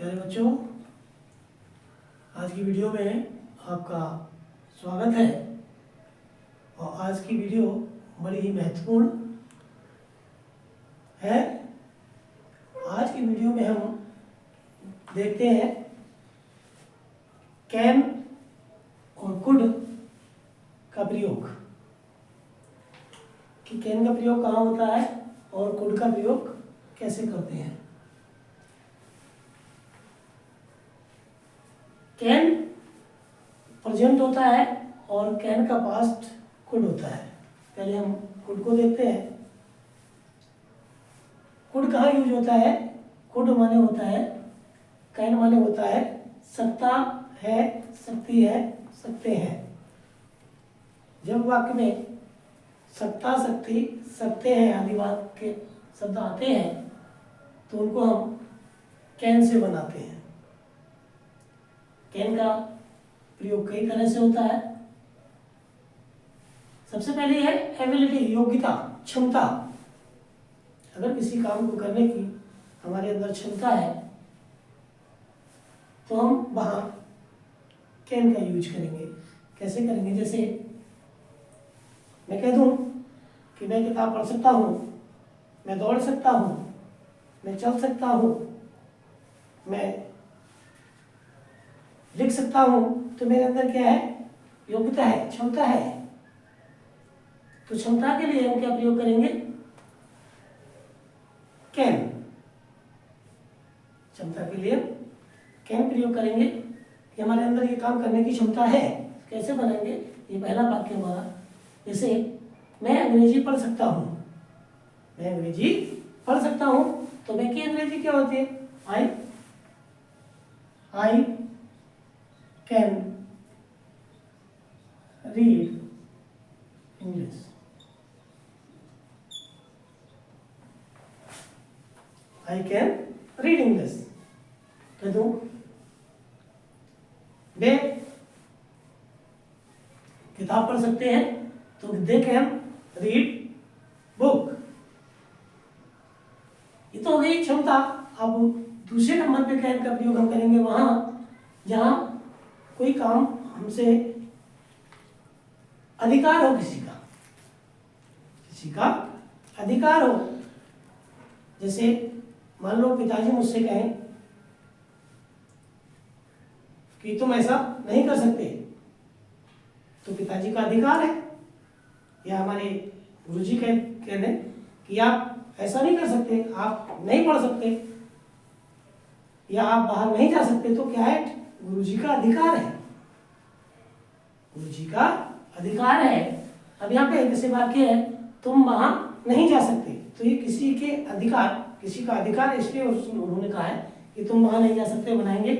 प्यारे बच्चों, आज की वीडियो में आपका स्वागत है। और आज की वीडियो बड़ी ही महत्वपूर्ण है। आज की वीडियो में हम देखते हैं कैन और कुड का प्रयोग, कि कैन का प्रयोग कहाँ होता है और कुड का प्रयोग कैसे करते हैं। कैन प्रेजेंट होता है और कैन का पास्ट कुड होता है। पहले हम कुड को देखते हैं। कुड कहाँ यूज होता है? कुड माने होता है, कैन माने होता है सकता है, सकती है, सकते हैं। जब वाक्य में सकता, सकती, सकते हैं आदि वाक्य के शब्द आते हैं तो उनको हम कैन से बनाते हैं। कैन का प्रयोग कई तरह से होता है। सबसे पहले है एबिलिटी, योग्यता, क्षमता। अगर किसी काम को करने की हमारे अंदर क्षमता है तो हम वहाँ कैन का यूज करेंगे। कैसे करेंगे? जैसे मैं कह दूँ कि मैं किताब पढ़ सकता हूँ, मैं दौड़ सकता हूँ, मैं चल सकता हूँ, मैं लिख सकता हूँ, तो मेरे अंदर क्या है? योग्यता है, क्षमता है। तो क्षमता के लिए हम क्या प्रयोग करेंगे? कैन। क्षमता के लिए कैन प्रयोग करेंगे कि हमारे अंदर ये काम करने की क्षमता है। कैसे बनाएंगे? ये पहला वाक्य हमारा। जैसे मैं अंग्रेजी पढ़ सकता हूँ, मैं अंग्रेजी पढ़ सकता हूँ, तो मैं की अंग्रेजी क्या होती है? I can read English. I can read English कह दूँ। वे किताब पढ़ सकते हैं तो दे कैन रीड बुक। ये तो हो गई क्षमता। अब दूसरे नंबर पे कैन का प्रयोग हम करेंगे वहां जहां कोई काम हमसे अधिकार हो, किसी का अधिकार हो। जैसे मान लो पिताजी मुझसे कहें कि तुम ऐसा नहीं कर सकते, तो पिताजी का अधिकार है। या हमारे गुरुजी कह दें कि आप ऐसा नहीं कर सकते, आप नहीं पढ़ सकते, या आप बाहर नहीं जा सकते, तो क्या है? गुरुजी का अधिकार है, गुरुजी का अधिकार है। अब यहाँ पे जैसे वाक्य है तुम वहां नहीं जा सकते, तो ये किसी के अधिकार, किसी का अधिकार, इसलिए उन्होंने कहा है कि तुम वहां नहीं जा सकते। बनाएंगे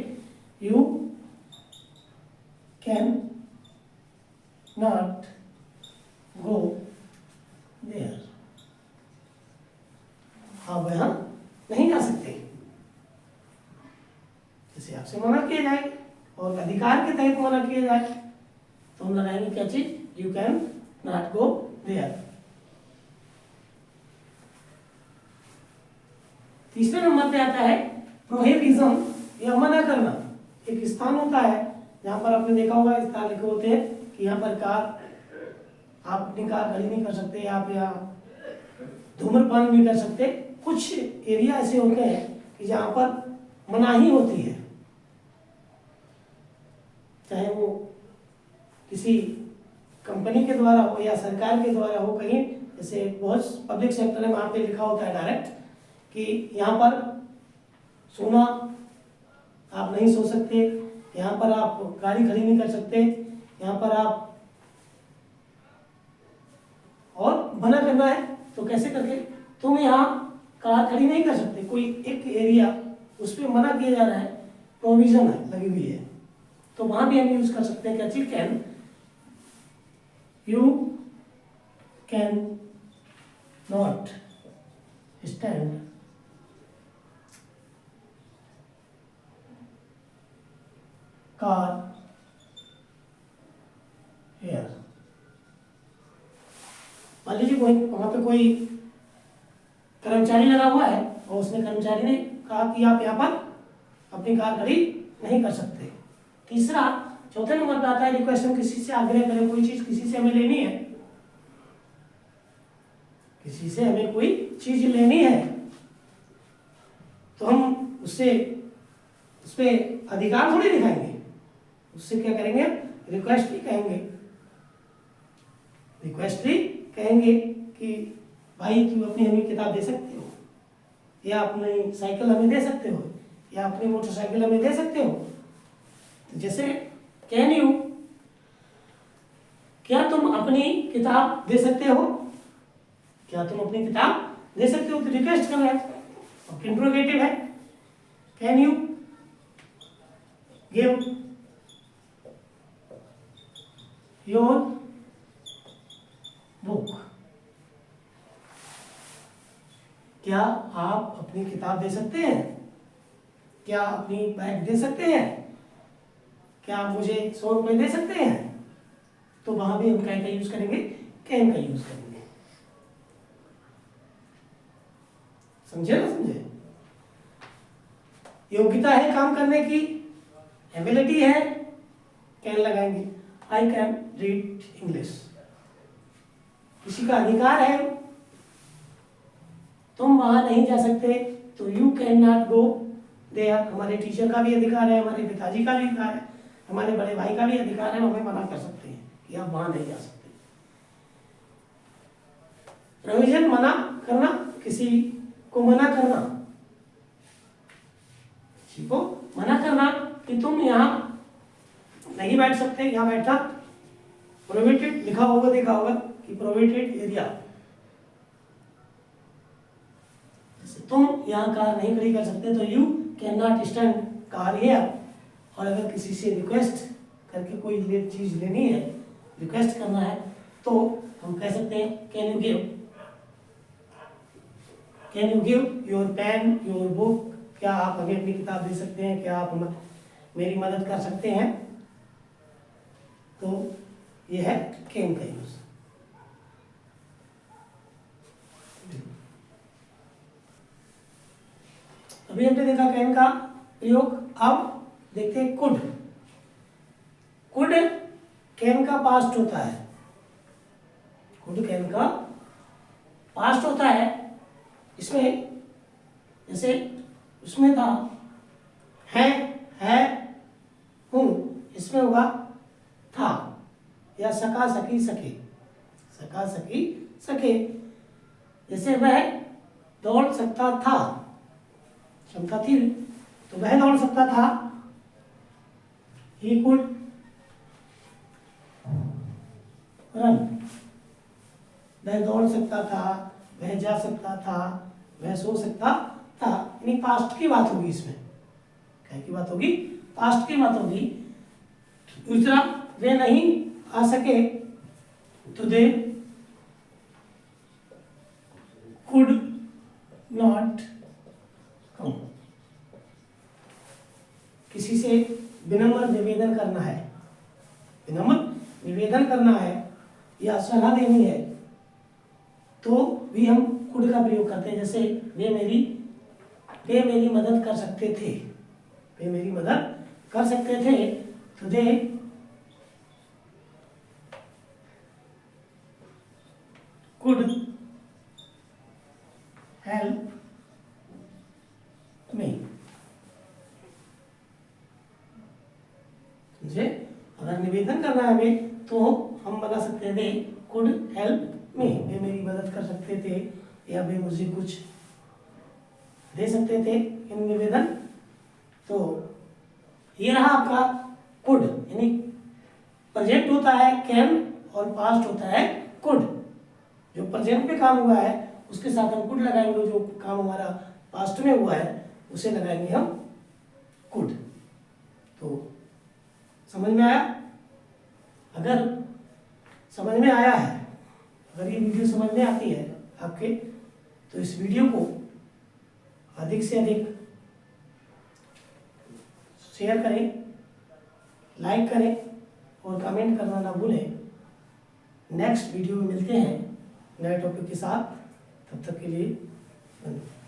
you can not go there. आप वहां नहीं जा सकते, जैसे आपसे मना किया जाए और अधिकार के तहत मना किया जाए तो हम लगाएंगे क्या चीज? You can not go there. तीसरे नंबर पे आता है प्रोहिबिशन, या मना करना। एक स्थान होता है जहां पर आपने देखा होगा इस तरह लिखे होते हैं कि यहाँ पर आप अपनी कार खड़ी नहीं कर सकते, आप यहाँ धूम्रपान नहीं कर सकते। कुछ एरिया ऐसे होते हैं कि जहाँ पर मनाही होती है, चाहे वो किसी कंपनी के द्वारा हो या सरकार के द्वारा हो। कहीं जैसे बहुत पब्लिक सेक्टर है, वहाँ पे लिखा होता है डायरेक्ट कि यहाँ पर सोना आप नहीं सो सकते, यहाँ पर आप गाड़ी खड़ी नहीं कर सकते, यहाँ पर आप, और मना करना है तो कैसे करके? तुम यहाँ कार खड़ी नहीं कर सकते। कोई एक एरिया उस पर मना किया जा रहा है, प्रोविजन है लगी हुई है, तो वहां भी हम यूज कर सकते हैं क्या चीज? Can. You can not stand car here. मान लीजिए वहां पे कोई कर्मचारी लगा हुआ है और उसने कर्मचारी ने कहा कि आप यहाँ पर अपनी कार खड़ी नहीं कर सकते। तीसरा, चौथे नंबर पे आता है रिक्वेस्ट, हम किसी से आग्रह करें, कोई चीज किसी से हमें लेनी है, किसी से हमें कोई चीज लेनी है, तो हम उससे उस पर अधिकार थोड़ी दिखाएंगे, उससे क्या करेंगे, रिक्वेस्ट ही कहेंगे, रिक्वेस्ट ही कहेंगे कि भाई तू अपनी हमें किताब दे सकते हो, या अपनी साइकिल हमें दे सकते हो, या अपनी मोटरसाइकिल हमें दे सकते हो। तो जैसे कैन यू, क्या तुम अपनी किताब दे सकते हो, क्या तुम अपनी किताब दे सकते हो, तो रिक्वेस्ट कर रहे हैं, और इंट्रोगेटिव है, can you give your book, क्या आप अपनी किताब दे सकते हैं, क्या अपनी बैग दे सकते हैं, क्या आप मुझे 100 रुपए दे सकते हैं, तो वहां भी हम क्या का यूज करेंगे, कैन का यूज करेंगे। समझे ना, समझे? योग्यता है काम करने की, एबिलिटी है, कैन लगाएंगे, आई कैन रीड इंग्लिश। किसी का अधिकार है, तुम वहां नहीं जा सकते, तो you can not go there. हमारे टीचर का भी अधिकार है, हमारे पिताजी का भी अधिकार है, हमारे बड़े भाई का भी अधिकार है, हमें मना कर सकते हैं कि आप वहां नहीं जा सकते। प्रोविजन, मना करना, किसी को मना करना, किसी को मना करना कि तुम यहाँ नहीं बैठ सकते, यहाँ बैठना प्रोहिबिटेड, लिखा होगा, देखा होगा कि प्रोहिबिटेड एरिया, तुम यहाँ कार नहीं खड़ी कर सकते, तो you can not stand car here. और अगर किसी से रिक्वेस्ट करके कोई चीज लेनी है, रिक्वेस्ट करना है, तो हम कह सकते हैं can you give your pen, your book, क्या आप हमें अपनी किताब दे सकते हैं, क्या आप मेरी मदद कर सकते हैं, तो यह है कैन का यूज। अभी हमने देखा कैन का प्रयोग, अब देखते हैं कुड। कुड कैन का पास्ट होता है, कुड कैन का पास्ट होता है। इसमें जैसे उसमें था है हूं, इसमें होगा था, या सका सकी सके, सका सकी सके। जैसे वह दौड़ सकता था, क्षमता थी तो वह दौड़ सकता था, he could run, वह दौड़ सकता था, वह जा सकता था, वह सो सकता था। यानी पास्ट की बात होगी, इसमें क्या की बात होगी, पास्ट की बात होगी। दूसरा, वे नहीं आ सके, तो दे could not come। किसी से विनम्र निवेदन करना है, विनम्र निवेदन करना है या सलाह देनी है, तो भी हम कुड का प्रयोग करते हैं। जैसे वे मेरी मदद कर सकते थे, वे मेरी मदद कर सकते थे, तो दे कुड हेल्प मी। समझे? अगर निवेदन करना है हमें, तो हम बता सकते हैं दे कुड हेल्प मी, वे मेरी मदद कर सकते थे, या वे मुझे कुछ दे सकते थे इन निवेदन। तो ये रहा आपका कुड, यानी प्रेजेंट होता है कैन और पास्ट होता है कुड। जो प्रेजेंट में काम हुआ है उसके साथ हम कुड लगाएंगे, जो काम हमारा पास्ट में हुआ है उसे लगाएंगे हम कुड। तो समझ में आया? अगर समझ में आया है, अगर ये वीडियो समझ में आती है आपके, तो इस वीडियो को अधिक से अधिक शेयर करें, लाइक करें और कमेंट करना ना भूलें। नेक्स्ट वीडियो में मिलते हैं नए टॉपिक के साथ, तब तक के लिए धन्यवाद।